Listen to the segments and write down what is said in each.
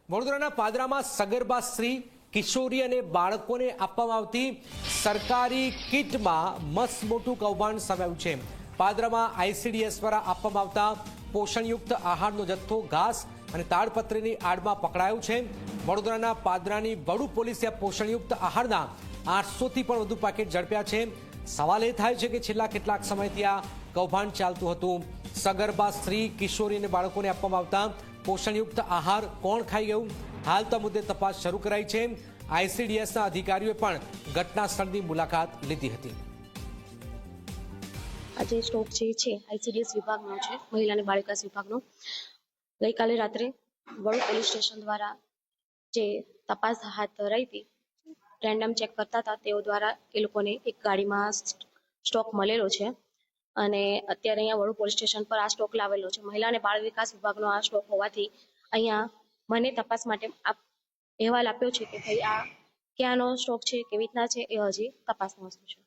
વડોદરાના પાદરામાં સગર્ભા સ્ત્રી કિશોરી અને બાળકોને આપવામાં આવતી સરકારી કિટમાં મસ્ત મોટું કૌભાંડ સામે આવ્યું છે। પાદરામાં આઈસીડીએસ દ્વારા આપવામાં આવતા પોષણયુક્ત આહારનો જથ્થો ઘાસ અને તાડપત્રીની આડમાં પકડાયો છે। વડોદરાના પાદરાની વડુ પોલીસે પોષણયુક્ત આહારના 800થી પણ વધુ પેકેટ ઝડપ્યા છે। સવાલ એ થાય છે કે છેલ્લા કેટલાક સમયથી આ કૌભાંડ ચાલતું હતું। સગર્ભા સ્ત્રી કિશોરી અને બાળકોને આપવામાં આવતા પોષણયુક્ત આહાર કોણ ખાઈ ગયું? હાલ તો મુદ્દે તપાસ શરૂ કરાઈ છે। આઈસીડીએસના અધિકારીઓએ પણ ઘટના સ્થળની મુલાકાત લીધી હતી। આજે સ્ટોક જે છે આઈસીડીએસ વિભાગનો છે, મહિલા અને બાળ વિકાસ વિભાગનો। ગઈકાલે રાત્રે વડુ પોલીસ સ્ટેશન દ્વારા જે તપાસ હાથ ધરાઈ હતી, રેન્ડમ ચેક કરતા હતા, તેઓ દ્વારા એ લોકોને એક ગાડીમાં સ્ટોક મળેલો છે અને અત્યારે અહીંયા વડુ પોલીસ સ્ટેશન પર આ સ્ટોક લાવેલો છે। મહિલા અને બાળ વિકાસ વિભાગનો આ સ્ટોક હોવાથી અહીંયા મને તપાસ માટે અહેવાલ આપ્યો છે કે ભાઈ આ ક્યાંનો સ્ટોક છે, કેવી રીતના છે, એ હજી તપાસની વસ્તુ છે।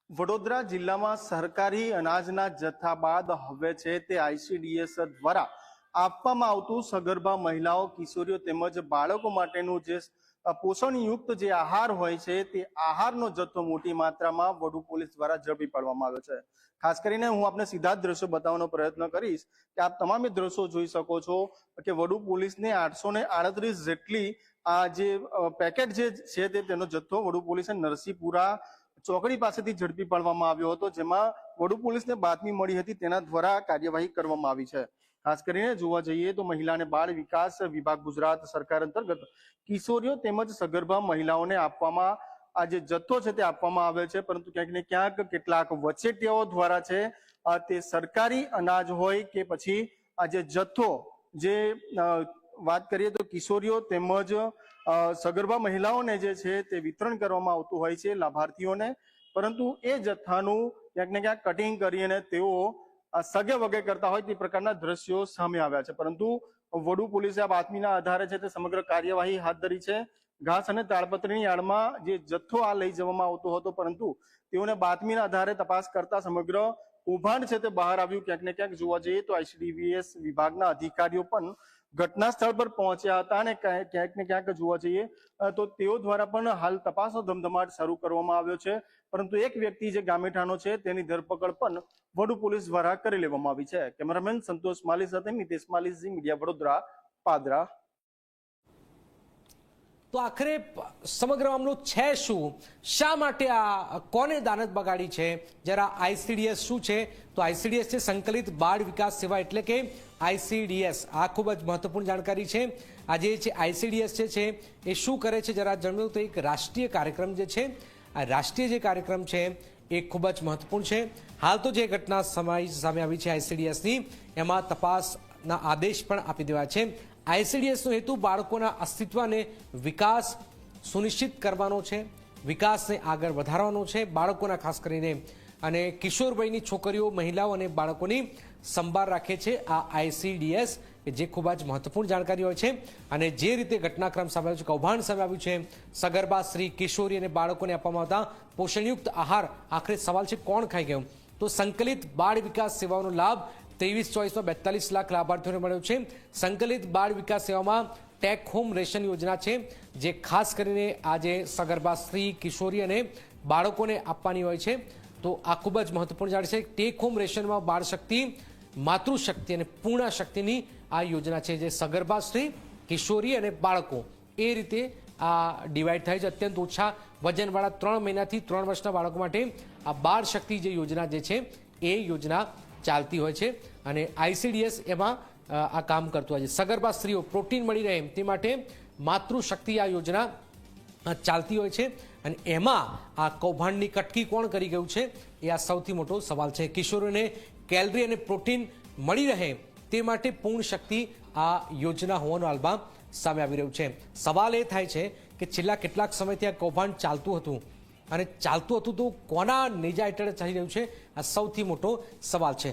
વડોદરા જિલ્લામાં સરકારી અનાજના જથ્થા બાદ હવે છે તે આઈસીડીએસ દ્વારા આપવામાં આવતું સગર્ભા મહિલાઓ, કિશોરીઓ તેમજ બાળકો માટેનું જે પોષણયુક્ત જે આહાર હોય છે તે આહારનો જથ્થો મોટી માત્રામાં વડુ પોલીસ દ્વારા ઝડપી પાડવામાં આવ્યો છે। ખાસ કરીને હું આપને સીધા જ દ્રશ્યો બતાવવાનો પ્રયત્ન કરીશ કે આપ તમામે દ્રશ્યો જોઈ શકો છો કે વડુ પોલીસને 838 જેટલી આ જે પેકેટ જે છે તેનો જથ્થો વડુ પોલીસે નરસિંહપુરા ચોકડી પાસેથી ઝડપી પાડવામાં આવ્યો હતો, જેમાં વડુ પોલીસને બાતમી મળી હતી, તેના દ્વારા કાર્યવાહી કરવામાં આવી છે। ખાસ કરીને જોવા જઈએ તો મહિલા અને બાળ વિકાસ વિભાગ ગુજરાત સરકાર અંતર્ગત કિશોરીઓ તેમજ સગર્ભા મહિલાઓને આપવામાં આ જે જથ્થો છે તે આપવામાં આવે છે, પરંતુ ક્યાંક ને ક્યાંક કેટલાક વચેટિયાઓ દ્વારા છે તે સરકારી અનાજ હોય કે પછી આ જે જથ્થો જે વાત કરીએ તો કિશોરીઓ તેમજ સગર્ભા મહિલાઓને જે છે તે વિતરણ કરવામાં આવતું હોય છે લાભાર્થીઓને, પરંતુ એ જથ્થાનું ક્યાંક ને ક્યાંક કટિંગ કરીને તેઓ સગે વગે કરતા હોય તે પ્રકારના દ્રશ્યો સામે આવ્યા છે। પરંતુ વડુ પોલીસે આ બાતમીના આધારે છે તે સમગ્ર કાર્યવાહી હાથ ધરી છે। ઘાસ અને તાડપત્રીની આડમાં જે જથ્થો આ લઈ જવામાં આવતો હતો, પરંતુ તેઓને બાતમીના આધારે તપાસ કરતા સમગ્ર કૌભાંડ છે તે બહાર આવ્યું। ક્યાંક ને ક્યાંક જોવા જઈએ તો આઈસીડીએસ વિભાગના અધિકારીઓ પણ ઘટના સ્થળ પર પહોંચ્યા હતા અને ક્યાંક ને ક્યાંક જોવા જઈએ તો તેઓ દ્વારા પણ હાલ તપાસનો ધમધમાટ શરૂ કરવામાં આવ્યો છે, પરંતુ એક વ્યક્તિ જે ગામેઠાનો છે તેની ધરપકડ પણ વડુ પોલીસ દ્વારા કરી લેવામાં આવી છે। કેમેરામેન સંતોષ માલી સાથે મિતેશ માલી, ઝી મીડિયા, વડોદરા, પાદરા। તો આખરે સમગ્ર મામલો છે શું? શા માટે આ કોને દાનત બગાડી છે? જરા આઈસીડીએસ શું છે? તો આઈસીડીએસ છે સંકલિત બાળ વિકાસ સેવા, એટલે કે આઈસીડીએસ। આ ખૂબ જ મહત્વપૂર્ણ જાણકારી છે। આજે છે આઈસીડીએસ છે એ શું કરે છે જરા જણાવ્યું તો એક રાષ્ટ્રીય કાર્યક્રમ જે છે, આ રાષ્ટ્રીય જે કાર્યક્રમ છે એ ખૂબ જ મહત્વપૂર્ણ છે। હાલ તો જે ઘટના સામે આવી છે આઈસીડીએસની, એમાં તપાસના આદેશ પણ આપી દેવાયા છે। આઈસીડીએસનો હેતુ બાળકોના અસ્તિત્વ અને વિકાસ સુનિશ્ચિત કરવાનો છે, વિકાસને આગળ વધારવાનો છે, બાળકોના ખાસ કરીને અને કિશોર વયની છોકરીઓ, મહિલાઓ અને બાળકોની સંભાળ રાખે છે આ આઈસીડીએસ, કે જે ખૂબ જ મહત્વપૂર્ણ જાણકારી હોય છે। અને જે રીતે ઘટનાક્રમ સામે આવ્યો છે, કૌભાંડ સામે આવ્યું છે, સગર્ભા સ્ત્રી, કિશોરી અને બાળકોને આપવામાં આવતા પોષણયુક્ત આહાર, આખરે સવાલ છે કોણ ખાઈ ગયું? તો સંકલિત બાળ વિકાસ સેવાઓનો લાભ 23-24માં 42 લાખ લાભાર્થીઓને મળ્યો છે। સંકલિત બાળ વિકાસ સેવામાં ટેક હોમ રેશન યોજના છે, જે ખાસ કરીને આજે સગર્ભા સ્ત્રી, કિશોરી અને બાળકોને આપવાની હોય છે। તો આ ખૂબ જ મહત્વપૂર્ણ જાણ છે। ટેક હોમ રેશનમાં બાળ શક્તિ, માતૃશક્તિ અને પૂર્ણ શક્તિની આ યોજના છે, જે સગર્ભા સ્ત્રી, કિશોરી અને બાળકો એ રીતે આ ડિવાઈડ થાય છે। અત્યંત ઓછા વજનવાળા 3 મહિનાથી 3 વર્ષના બાળકો માટે આ બાળ શક્તિ જે યોજના જે છે એ યોજના ચાલતી હોય છે અને આઈસીડીએસ એમાં આ કામ કરતું હોય છે। સગર્ભા સ્ત્રીઓ પ્રોટીન મળી રહે તે માટે માતૃશક્તિ આ યોજના ચાલતી હોય છે અને એમાં આ કૌભાંડની કટકી કોણ કરી ગયું છે એ આ સૌથી મોટો સવાલ છે। કિશોરોને કેલરી અને પ્રોટીન મળી રહે તે માટે પૂર્ણ શક્તિ આ યોજના હોવાનું હાલમાં સામે આવી રહ્યું છે। સવાલ એ થાય છે કે છેલ્લા કેટલાક સમયથી આ કૌભાંડ ચાલતું હતું અને ચાલતું હતું તો કોના નેજા હેઠળ ચાલી રહ્યું છે, આ સૌથી મોટો સવાલ છે।